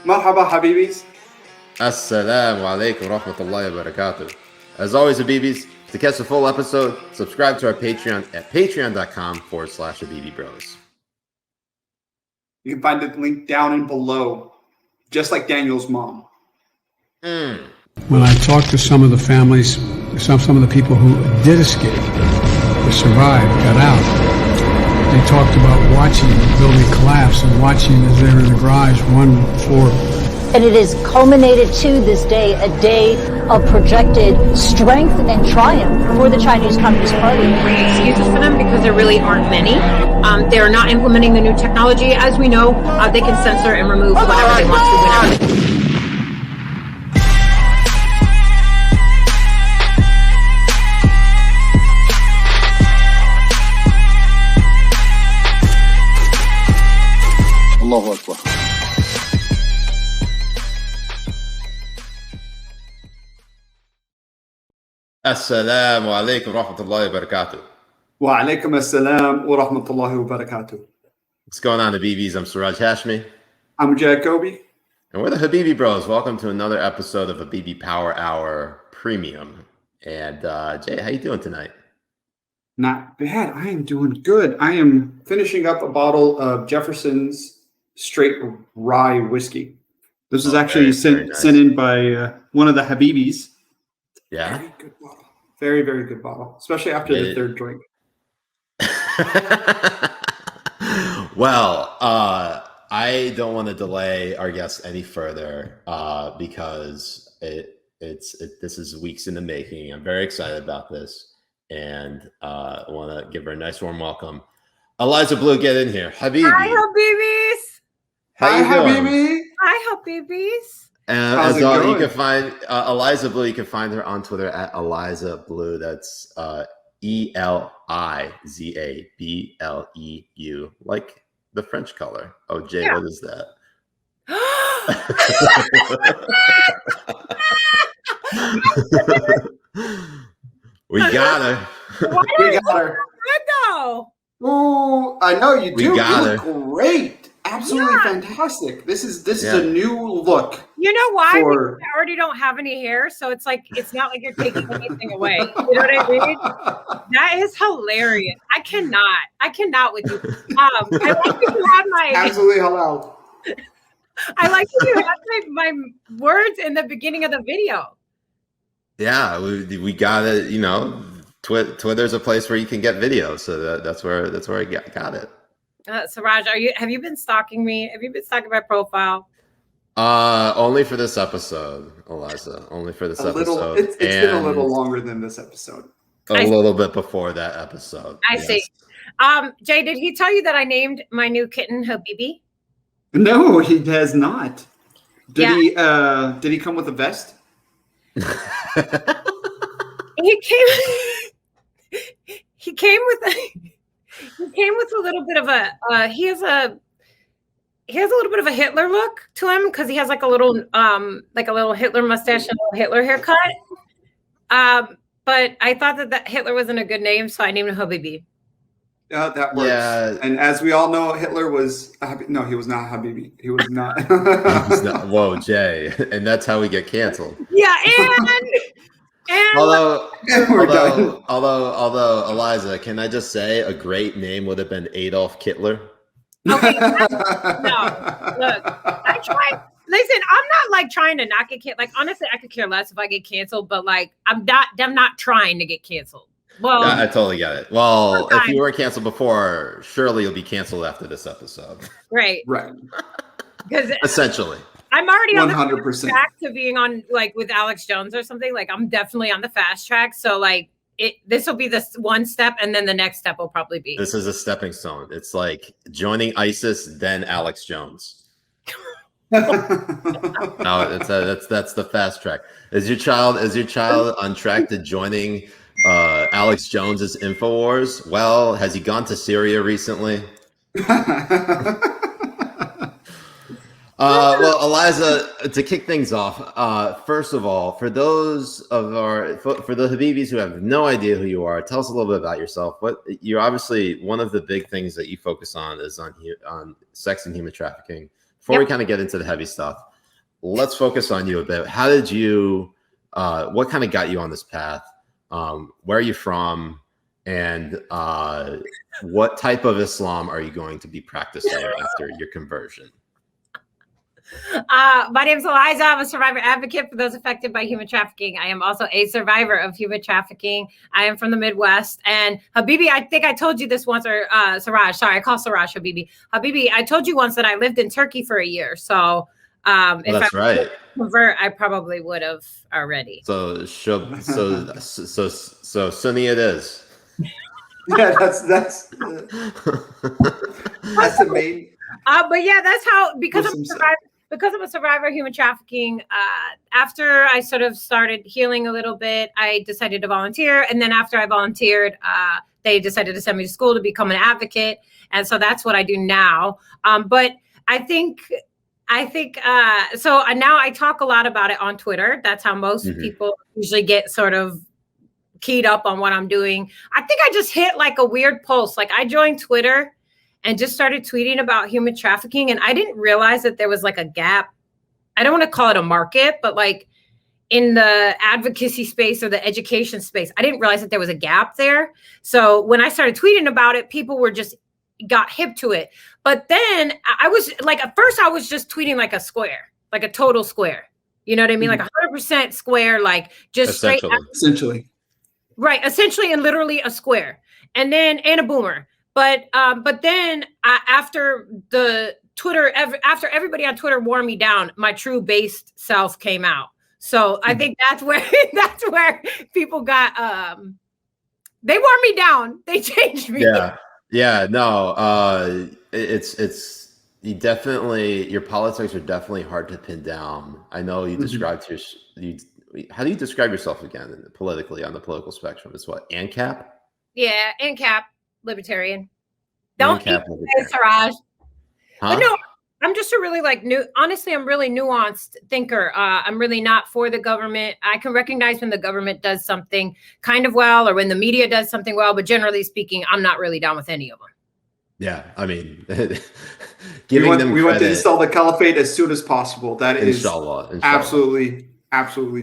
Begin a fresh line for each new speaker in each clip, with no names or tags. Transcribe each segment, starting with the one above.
Marhaba Habibis.
Assalamu alaikum rahmatullahi wa barakatuh. As always, Habibis, to catch the full episode, subscribe to our Patreon at patreon.com/Habibi Bros.
You can find the link down and below, just like Daniel's mom.
When I talked to some of the families, some of the people who did escape, who survived, got out, they talked about watching the building collapse and watching as they were in the garage, one floor.
And it has culminated to this day, a day of projected strength and triumph for the Chinese Communist Party.
Bring excuses for them because there really aren't many. They are not implementing the new technology. As we know, they can censor and remove whatever they want to whenever.
Allahu Akbar.
Assalamu alaikum rahmatullahi wa barakatuh.
Wa alaikum assalam wa rahmatullahi wa barakatuh.
What's going on, Habibis? I'm Siraj Hashmi.
I'm Mujahed Kobbe.
And we're the Habibi Bros. Welcome to another episode of Habibi Power Hour Premium. And Jay, how you doing tonight?
Not bad. I am doing good. I am finishing up a bottle of Jefferson's straight rye whiskey. This is actually sent in by one of the Habibis.
Yeah.
Very good bottle. Very, very good bottle, especially after the third drink.
Well, I don't want to delay our guests any further because this is weeks in the making. I'm very excited about this, and I want to give her a nice warm welcome. Eliza Bleu, get in here. Habibi.
Hi, Habibis.
How you doing?
Habibi.
Hi, Habibis.
And
How's
as
it
all,
going?
you can find Eliza Bleu. You can find her on Twitter at Eliza Bleu. That's ELIZABLEU, like the French color. Oh, Jay,
Yeah.
what is that? We got her.
Why
We
are you
got her.
good though?
Ooh, I know you
We
do.
got
You look great. Absolutely fantastic. This is a new look.
You know why?
For-
Because I already don't have any hair, so it's not like you're taking anything away. You know what I mean? That is hilarious. I cannot with you. I like that you have my
Absolutely halal.
I like that you have my words in the beginning of the video.
Yeah, we got it. You know, Twitter's a place where you can get videos, so that's where I got it.
Siraj, have you been stalking me? Have you been stalking my profile?
Only for this episode, Eliza. Only for this episode.
It's been a little longer than this episode.
A little bit before that episode.
I see. Jay, did he tell you that I named my new kitten Habibi?
No, he has not.
Yeah.
Did he come with a vest?
He came with a little bit of a he has a little bit of a Hitler look to him because he has like a little Hitler mustache and a little Hitler haircut. But I thought that Hitler wasn't a good name, so I named him Habibi.
That works.
Yeah.
And as we all know, Hitler was no, he was not Habibi. He was not.
Whoa, Jay, and that's how we get canceled.
Yeah, and
Although
We're done.
Eliza, can I just say a great name would have been Adolf Hitler?
okay, no, look, I tried. Listen, I'm not like trying to not get canceled. Like honestly, I could care less if I get canceled, but like I'm not trying to get canceled. Well,
Yeah, I totally get it. Well,
Okay.
if you were canceled before, surely you'll be canceled after this episode.
right,
Right.
because
Essentially.
I'm already on the
100%.
track to being on like with Alex Jones or something. Like I'm definitely on the fast track. So like this will be the one step, and then the next step will probably be.
This is a stepping stone. It's like joining ISIS, then Alex Jones. No, that's the fast track. Is your child on track to joining Alex Jones's InfoWars? Well, has he gone to Syria recently? Well, Eliza, to kick things off, first of all, for those of for the Habibis who have no idea who you are, tell us a little bit about yourself. You're obviously one of the big things that you focus on is on sex and human trafficking. Before we kind of get into the heavy stuff, let's focus on you a bit. How did you? What kind of got you on this path? Where are you from? And what type of Islam are you going to be practicing after your conversion?
My name is Eliza. I'm a survivor advocate for those affected by human trafficking. I am also a survivor of human trafficking. I am from the Midwest. And Habibi, I think I told you this once, or Siraj, sorry, I call Siraj Habibi. Habibi, I told you once that I lived in Turkey for a year. So if
that's
I
right.
Convert, I probably would have already.
So Sunni it is.
Yeah, that's the main.
But yeah, that's how, because I'm a survivor of human trafficking, after I sort of started healing a little bit, I decided to volunteer. And then after I volunteered, they decided to send me to school to become an advocate. And so that's what I do now. But I think so now I talk a lot about it on Twitter. That's how most people usually get sort of keyed up on what I'm doing. I think I just hit like a weird pulse. Like I joined Twitter and just started tweeting about human trafficking. And I didn't realize that there was like a gap. I don't want to call it a market, but like in the advocacy space or the education space, I didn't realize that there was a gap there. So when I started tweeting about it, people were just got hip to it. But then I was like, at first I was just tweeting like a square, like a total square. You know what I mean? Like 100% square, like just straight.
Essentially.
Right. Essentially and literally a square. And a boomer. But then after the Twitter, after everybody on Twitter wore me down, my true based self came out. So I think that's where people got, they wore me down. They changed me.
Yeah. Yeah, no, it's you definitely, your politics are definitely hard to pin down. I know you described how do you describe yourself again politically on the political spectrum? It's what, ANCAP?
Yeah, ANCAP, libertarian. Don't say Siraj.
Huh?
But no, I'm just a really honestly, I'm really nuanced thinker. I'm really not for the government. I can recognize when the government does something kind of well or when the media does something well, but generally speaking, I'm not really down with any of them.
Yeah, I mean,
we want to install the caliphate as soon as possible. That is
inshallah.
Absolutely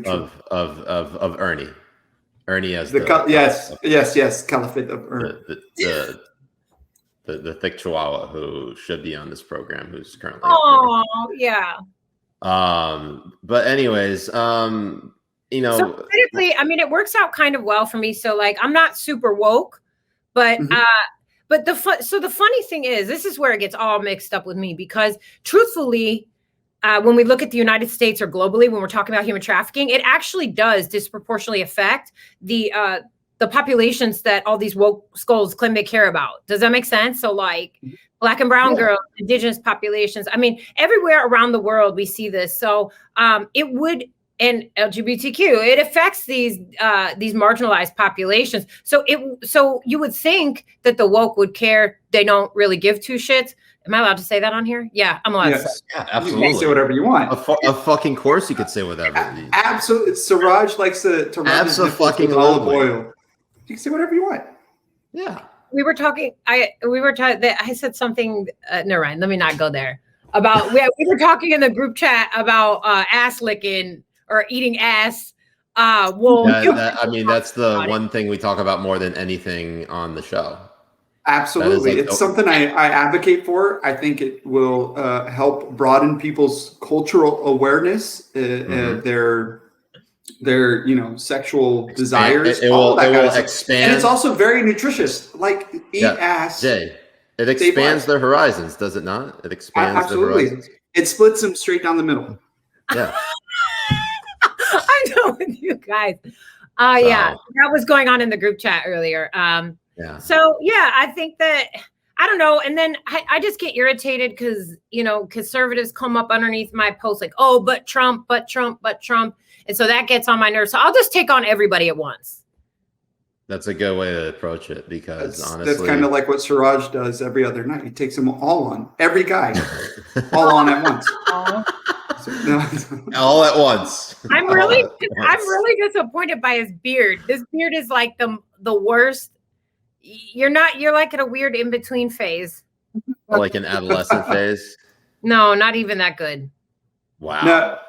true.
Of Ernie. Ernie as
yes, caliphate of Ernie.
The thick chihuahua who should be on this program, who's currently.
Oh yeah.
But anyways, So
politically, I mean, it works out kind of well for me. So like, I'm not super woke, but the funny thing is, this is where it gets all mixed up with me because truthfully, when we look at the United States or globally, when we're talking about human trafficking, it actually does disproportionately affect the populations that all these woke skulls claim they care about. Does that make sense? So like Black and brown girls, indigenous populations. I mean, everywhere around the world, we see this. So it would, and LGBTQ, it affects these marginalized populations. So you would think that the woke would care. They don't really give two shits. Am I allowed to say that on here? Yeah, I'm allowed to say.
Yeah, absolutely.
You can say whatever you want.
A fucking course you could say whatever.
Absolutely. Siraj likes to rub his nipples with olive oil. You can say whatever you want.
Yeah.
We were talking. I said something. Never mind. Let me not go there. About we were talking in the group chat about ass licking or eating ass.
I mean, that's the one thing we talk about more than anything on the show.
Absolutely. It's something I advocate for. I think it will help broaden people's cultural awareness, their sexual desires.
It will expand.
And it's also very nutritious. Like eat ass.
Jay, it expands their horizons, does it not? It expands their horizons.
It splits them straight down the middle.
Yeah.
I know with you guys. Yeah, that was going on in the group chat earlier. So yeah, I think that I don't know. And then I just get irritated because conservatives come up underneath my post like, oh, but Trump. And so that gets on my nerves. So I'll just take on everybody at once. That's a good way to approach it because honestly, that's kind of like what Siraj does every other night. He takes them all on, every guy, all on at once. All at once. I'm really disappointed by his beard. This beard is like the worst. You're like at a weird in between phase. Like an adolescent phase. No, not even that good. Wow.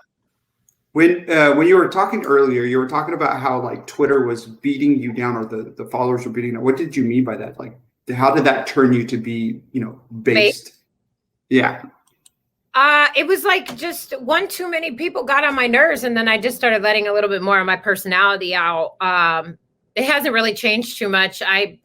When you were talking earlier, you were talking about how like Twitter was beating you down, or the followers were beating you down. What did you mean by that? Like, how did that turn you to be, based? Yeah.
It was like just one too many people got on my nerves, and then I just started letting a little bit more of my personality out. It hasn't really changed too much. I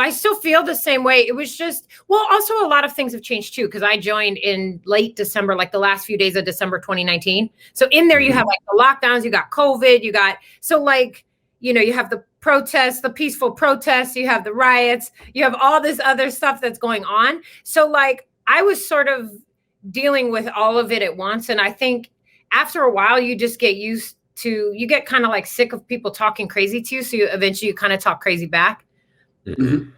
still feel the same way. It was just, also a lot of things have changed too, because I joined in late December, like the last few days of December 2019. So in there you have like the lockdowns, you got COVID, you have the protests, the peaceful protests, you have the riots, you have all this other stuff that's going on. So like I was sort of dealing with all of it at once. And I think after a while, you just get you get kind of like sick of people talking crazy to you. So eventually you kind of talk crazy back.
Mm-hmm.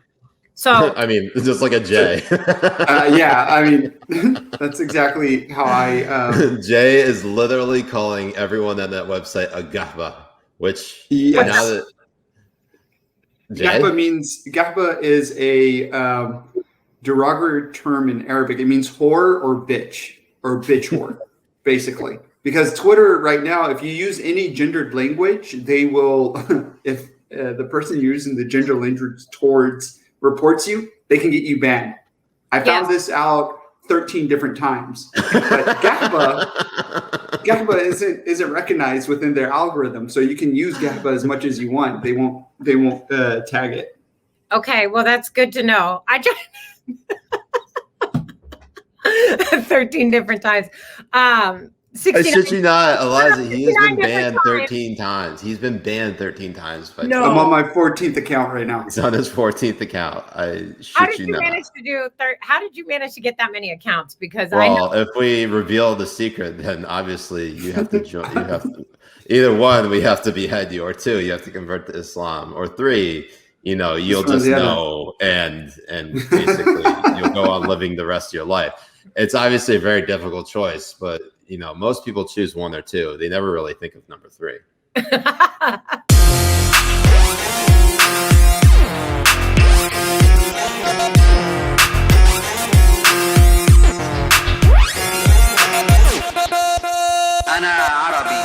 So
I mean, it's just like a Jay.
Yeah, I mean, that's exactly how I.
Jay is literally calling everyone on that website a gahba, which
yes.
now that
Gahba is a derogatory term in Arabic. It means whore or bitch whore, basically. Because Twitter right now, if you use any gendered language, they will, if the person using the gender language towards reports you, they can get you banned. I found this out 13 different times. But Gahba isn't recognized within their algorithm, so you can use Gahba as much as you want. They won't tag it.
Okay, well that's good to know. I just 13 different times. 69.
I shit you not, Eliza. He has been banned 13 times. He's been banned 13 times.
No.
I'm on my 14th account right now.
He's on his 14th account.
How did you manage to get that many accounts? Because
if we reveal the secret, then obviously you have to join. You have to either one. We have to behead you, or two, you have to convert to Islam, or three, you'll just know, and basically you'll go on living the rest of your life. It's obviously a very difficult choice, but most people choose one or two. They never really think of number three.
أنا عربي